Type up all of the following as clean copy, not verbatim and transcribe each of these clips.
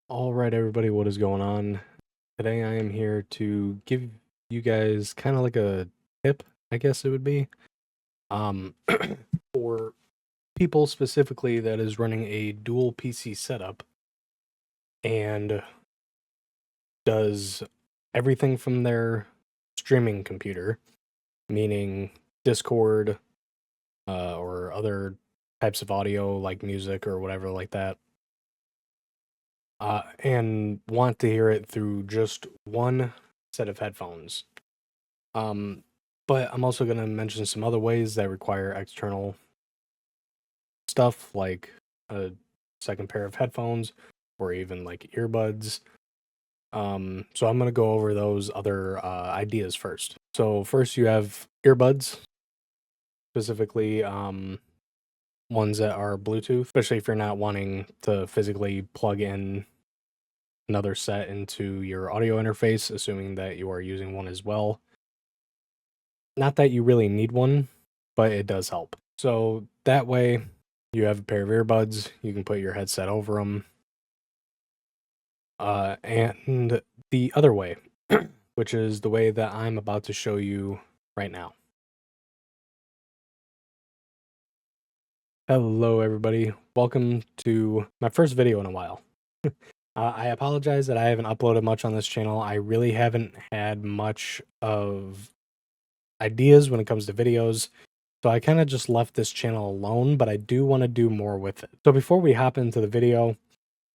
All right, everybody, what is going on? Today I am here to give you guys kind of like a tip, I guess it would be, um, for people specifically that is running a dual PC setup and does everything from their streaming computer, meaning Discord, or other types of audio like music or whatever like that, and want to hear it through just one set of headphones. Um, but I'm also going to mention some other ways that require external stuff like a second pair of headphones or even like earbuds. So I'm going to go over those other ideas first. So first you have earbuds, specifically ones that are Bluetooth, especially if you're not wanting to physically plug in another set into your audio interface, assuming that you are using one as well. Not that you really need one, but it does help. So that way, you have a pair of earbuds, you can put your headset over them. And the other way, which is the way that I'm about to show you right now. Hello, everybody. Welcome to my first video in a while. I apologize that I haven't uploaded much on this channel. I really haven't had much of ideas when it comes to videos. So I kind of just left this channel alone, but I do want to do more with it. So before we hop into the video,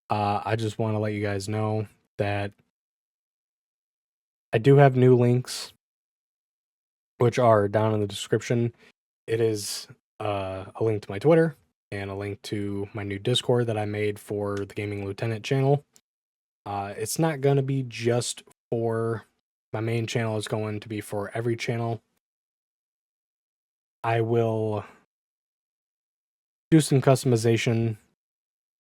I just want to let you guys know that I do have new links, which are down in the description. It is a link to my Twitter and a link to my new Discord that I made for the Gaming Lieutenant channel. It's not going to be just for my main channel, it's going to be for every channel. I will do some customization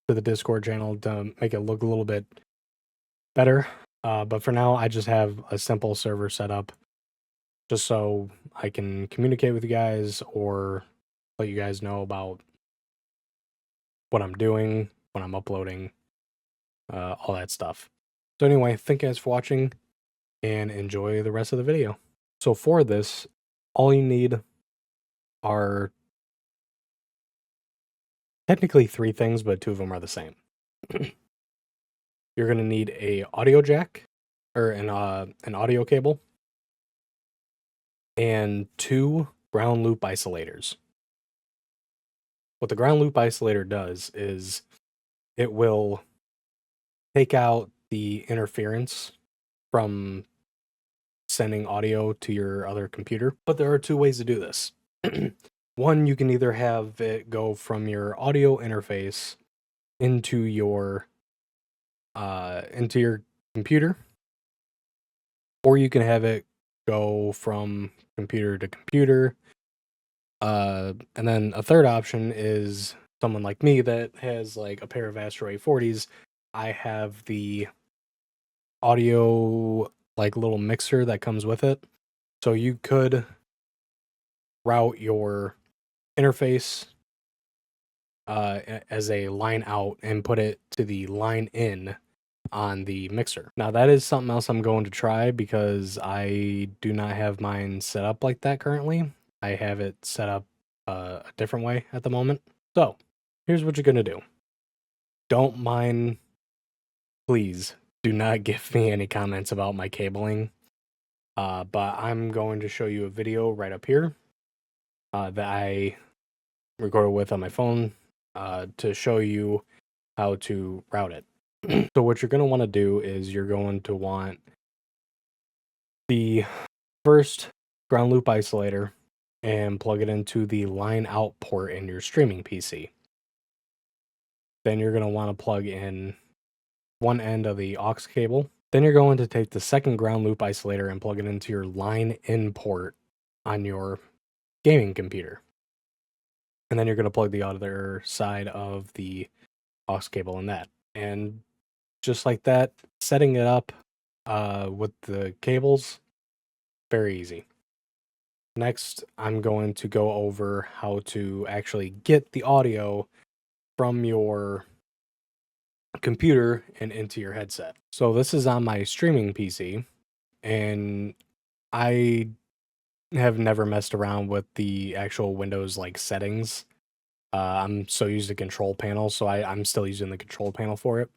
to the Discord channel to make it look a little bit better. But for now, I just have a simple server set up just so I can communicate with you guys or let you guys know about what I'm doing, when I'm uploading, all that stuff. So anyway, thank you guys for watching and enjoy the rest of the video. So for this, all you need are technically three things, but two of them are the same. You're going to need a audio jack or an audio cable and two ground loop isolators. What the ground loop isolator does is it will take out the interference from sending audio to your other computer. But there are two ways to do this. One, you can either have it go from your audio interface into your computer, or you can have it go from computer to computer. And then a third option is someone like me that has like a pair of Astro A40s. I have the audio like little mixer that comes with it. So you could route your interface as a line out and put it to the line in on the mixer. Now that is something else I'm going to try because I do not have mine set up like that currently. I have it set up a different way at the moment. So here's what you're going to do. Don't mind, please do not give me any comments about my cabling. But I'm going to show you a video right up here that I recorded with on my phone to show you how to route it. So what you're going to want to do is you're going to want the first ground loop isolator and plug it into the line out port in your streaming PC. Then you're going to want to plug in one end of the aux cable. Then you're going to take the second ground loop isolator and plug it into your line in port on your gaming computer. And then you're going to plug the other side of the aux cable in that. And just like that, setting it up with the cables, very easy. Next, I'm going to go over how to actually get the audio from your computer and into your headset. So this is on my streaming PC, and I have never messed around with the actual Windows like settings. I'm so used to control panel, so I'm still using the control panel for it.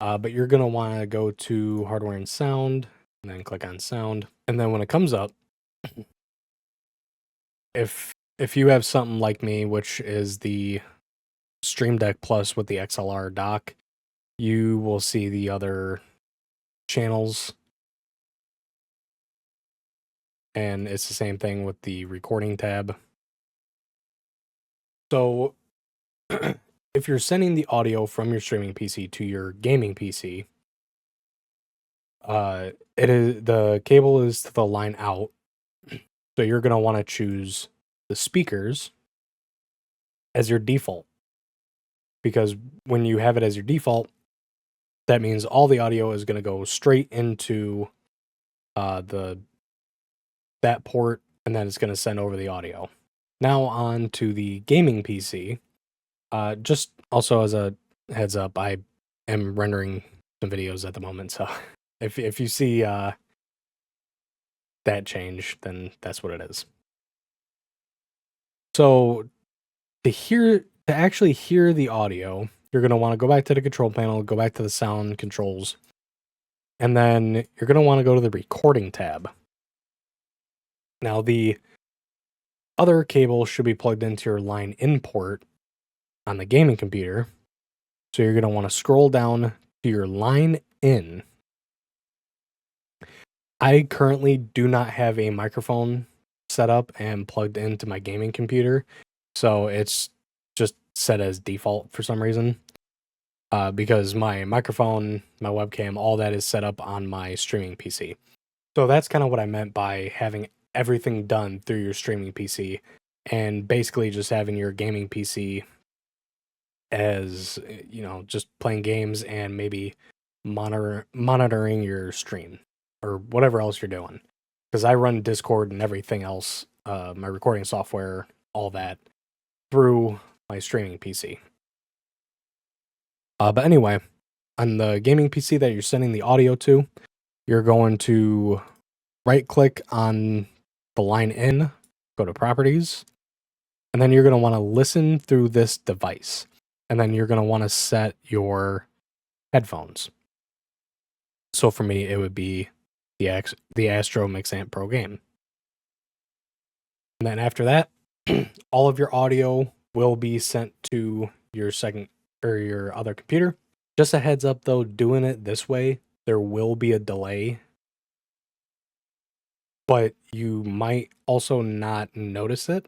But you're gonna want to go to hardware and sound, and then click on sound, and then when it comes up, if you have something like me, which is the Stream Deck Plus with the XLR dock, you will see the other channels, and it's the same thing with the recording tab. So if you're sending the audio from your streaming PC to your gaming PC, it is the cable is to the line out. So you're gonna want to choose the speakers as your default, because when you have it as your default, that means all the audio is gonna go straight into the that port, and then it's gonna send over the audio. Now on to the gaming PC. Just also as a heads up, I am rendering some videos at the moment, so if you see that change, then that's what it is. So to actually hear the audio, you're gonna want to go back to the control panel, go back to the sound controls, and then you're gonna want to go to the recording tab. Now the other cable should be plugged into your line in port on the gaming computer. So you're gonna want to scroll down to your line in. I currently do not have a microphone set up and plugged into my gaming computer, so it's just set as default for some reason. Because my microphone, my webcam, all that is set up on my streaming PC. So that's kind of what I meant by having everything done through your streaming PC, and basically just having your gaming PC as, just playing games and maybe monitoring your stream or whatever else you're doing. Because I run Discord and everything else, my recording software, all that, through my streaming PC. But anyway, on the gaming PC that you're sending the audio to, you're going to right click on the line in, go to properties, and then you're going to want to listen through this device. And then you're going to want to set your headphones. So for me, it would be the Astro Mixamp Pro Game. And then after that, all of your audio will be sent to your second or your other computer. Just a heads up though, doing it this way, there will be a delay, but you might also not notice it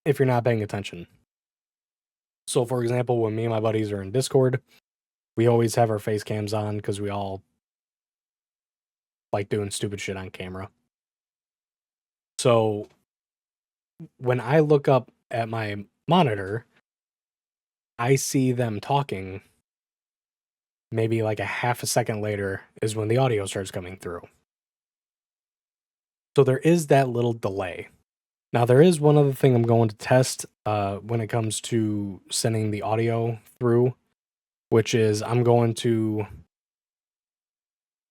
if you're not paying attention. So for example, when me and my buddies are in Discord, we always have our face cams on because we all like doing stupid shit on camera. So when I look up at my monitor, I see them talking. Maybe like a half a second later is when the audio starts coming through. So there is that little delay. Now there is one other thing I'm going to test when it comes to sending the audio through, which is I'm going to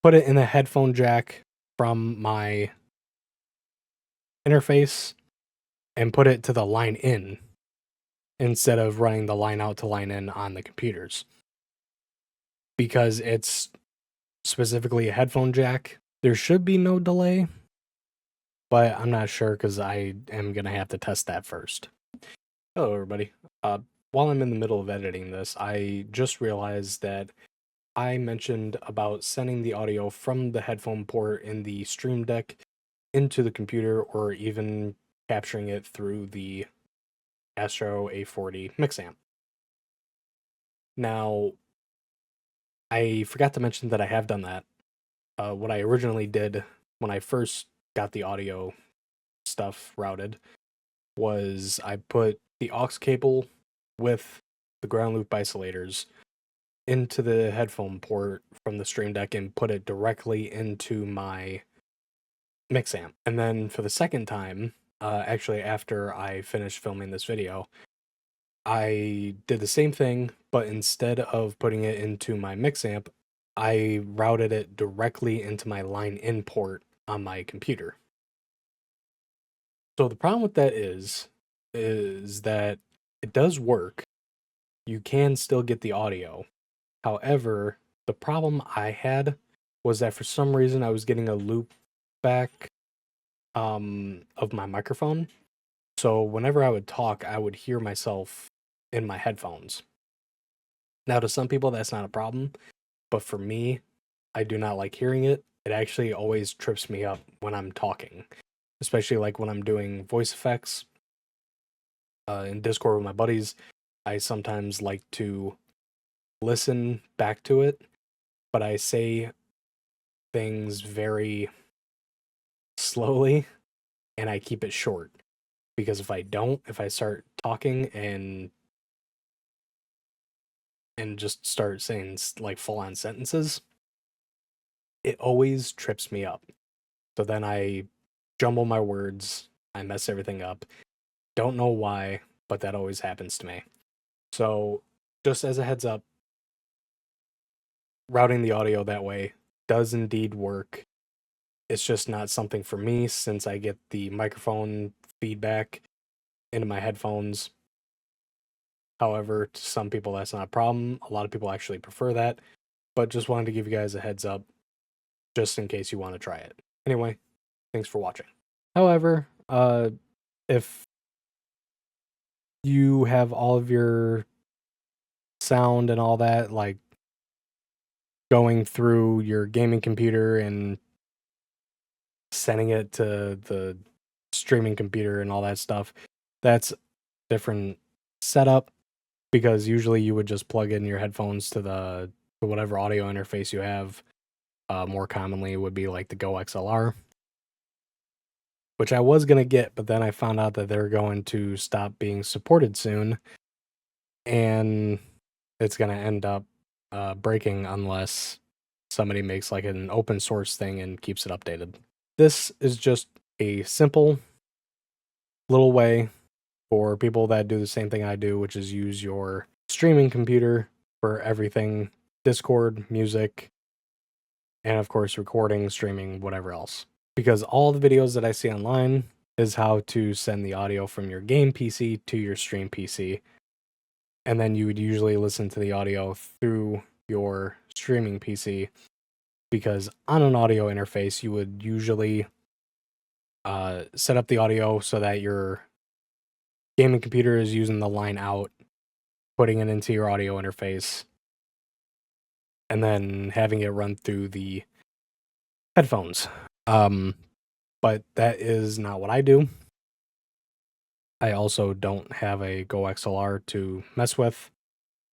put it in the headphone jack from my interface and put it to the line in instead of running the line out to line in on the computers. Because it's specifically a headphone jack, there should be no delay, but I'm not sure because I am going to have to test that first. Hello, everybody. While I'm in the middle of editing this, I just realized that I mentioned about sending the audio from the headphone port in the Stream Deck into the computer, or even capturing it through the Astro A40 mix amp. Now, I forgot to mention that I have done that. What I originally did when I first got the audio stuff routed was I put the aux cable with the ground loop isolators into the headphone port from the Stream Deck and put it directly into my mix amp. And then for the second time, actually after I finished filming this video, I did the same thing, but instead of putting it into my mix amp, I routed it directly into my line in port on my computer. So the problem with that is that it does work. You can still get the audio. However, the problem I had was that for some reason I was getting a loop back of my microphone. So whenever I would talk, I would hear myself in my headphones. Now, to some people, that's not a problem, but for me, I do not like hearing it. It actually always trips me up when I'm talking, especially like when I'm doing voice effects in Discord with my buddies. I sometimes like to listen back to it, but I say things very slowly and I keep it short because if I start talking and just start saying like full on sentences, it always trips me up. So then I jumble my words, I mess everything up. Don't know why, but that always happens to me. So, just as a heads up, routing the audio that way does indeed work. It's just not something for me since I get the microphone feedback into my headphones. However, to some people that's not a problem. A lot of people actually prefer that, but just wanted to give you guys a heads up just in case you want to try it. Anyway, thanks for watching. However, if you have all of your sound and all that like going through your gaming computer and sending it to the streaming computer and all that stuff, that's different setup because usually you would just plug in your headphones to whatever audio interface you have. More commonly would be like the Go XLR, which I was gonna get, but then I found out that they're going to stop being supported soon, and it's gonna end up breaking unless somebody makes like an open source thing and keeps it updated. This is just a simple little way for people that do the same thing I do, which is use your streaming computer for everything: Discord, music, and of course recording, streaming, whatever else. Because all the videos that I see online is how to send the audio from your game PC to your stream PC. And then you would usually listen to the audio through your streaming PC, because on an audio interface, you would usually set up the audio so that your gaming computer is using the line out, putting it into your audio interface, and then having it run through the headphones. But that is not what I do. I also don't have a Go XLR to mess with.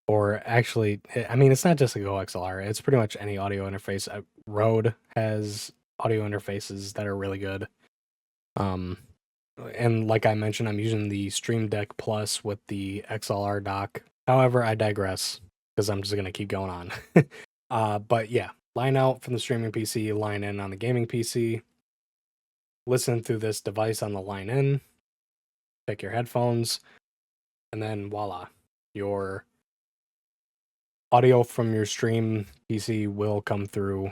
Or actually, I mean, it's not just a Go XLR. It's pretty much any audio interface. Rode has audio interfaces that are really good. And like I mentioned, I'm using the Stream Deck Plus with the XLR dock. However, I digress because I'm just going to keep going on. But yeah, line out from the streaming PC, line in on the gaming PC. Listen through this device on the line in. Pick your headphones. And then voila, your audio from your stream PC will come through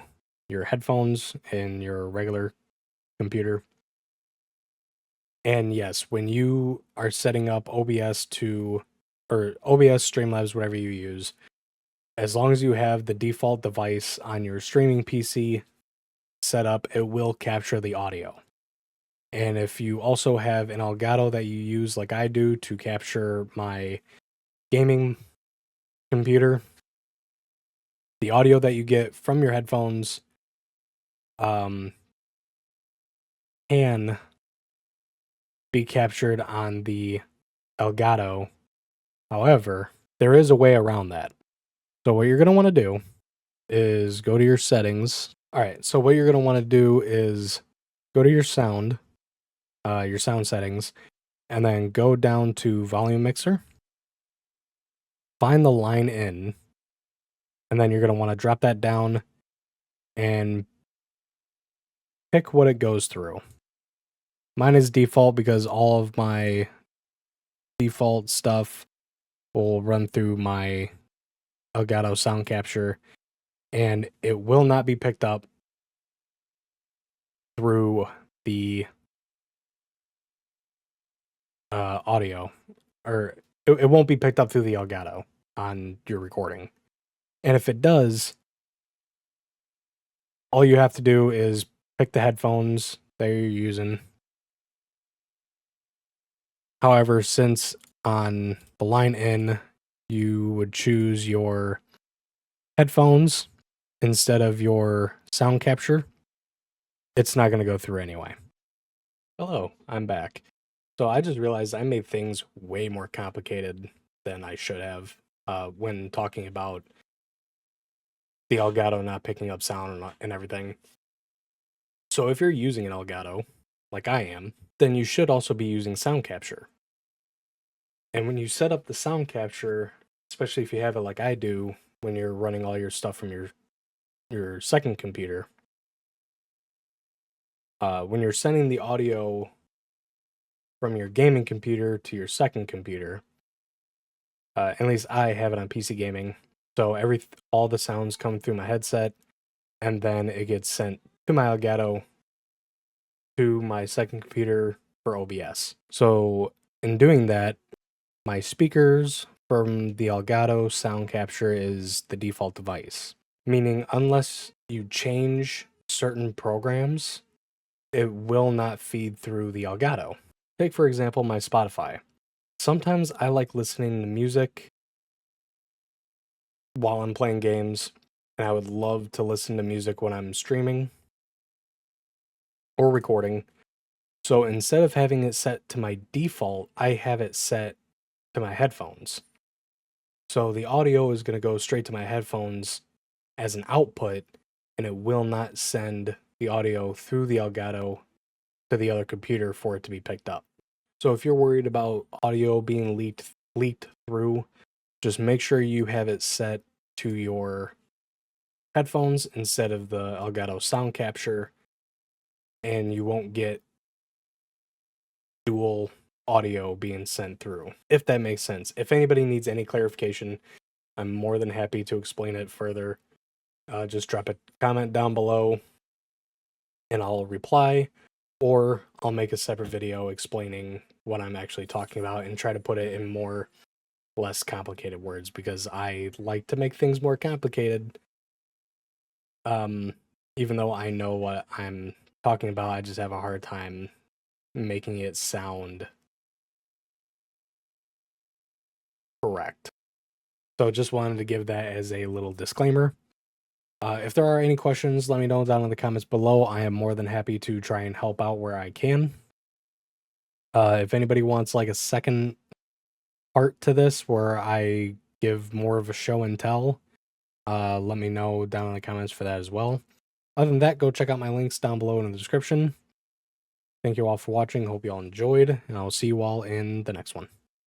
your headphones in your regular computer. And yes, when you are setting up OBS or OBS, Streamlabs, whatever you use, as long as you have the default device on your streaming PC set up, it will capture the audio. And if you also have an Elgato that you use like I do to capture my gaming computer, the audio that you get from your headphones can be captured on the Elgato. However, there is a way around that. So what you're going to want to do is go to your settings. All right, so what you're going to want to do is go to your sound settings, and then go down to volume mixer. Find the line in, and then you're going to want to drop that down and pick what it goes through. Mine is default because all of my default stuff will run through my Elgato sound capture, and it will not be picked up through the audio, or it won't be picked up through the Elgato on your recording. And if it does, all you have to do is pick the headphones that you're using. However, since on the line in, you would choose your headphones instead of your sound capture, it's not going to go through anyway. Hello, I'm back. So I just realized I made things way more complicated than I should have when talking about the Elgato not picking up sound and everything. So if you're using an Elgato, like I am, then you should also be using sound capture. And when you set up the sound capture, especially if you have it like I do, when you're running all your stuff from your second computer, when you're sending the audio from your gaming computer to your second computer, at least I have it on PC gaming, so all the sounds come through my headset, and then it gets sent to my Elgato to my second computer for OBS. So in doing that, my speakers from the Elgato sound capture is the default device, meaning unless you change certain programs, it will not feed through the Elgato. Take, for example, my Spotify. Sometimes I like listening to music while I'm playing games, and I would love to listen to music when I'm streaming or recording. So instead of having it set to my default, I have it set to my headphones. So the audio is going to go straight to my headphones as an output, and it will not send the audio through the Elgato to the other computer for it to be picked up. So if you're worried about audio being leaked through, just make sure you have it set to your headphones instead of the Elgato sound capture, and you won't get dual audio being sent through, if that makes sense. If anybody needs any clarification, I'm more than happy to explain it further. Just drop a comment down below and I'll reply, or I'll make a separate video explaining what I'm actually talking about and try to put it in less complicated words, because I like to make things more complicated. Even though I know what I'm talking about, I just have a hard time making it sound correct. So just wanted to give that as a little disclaimer. If there are any questions, let me know down in the comments below. I am more than happy to try and help out where I can. If anybody wants like a second part to this where I give more of a show and tell, let me know down in the comments for that as well. Other than that, go check out my links down below in the description. Thank you all for watching. Hope you all enjoyed, and I'll see you all in the next one.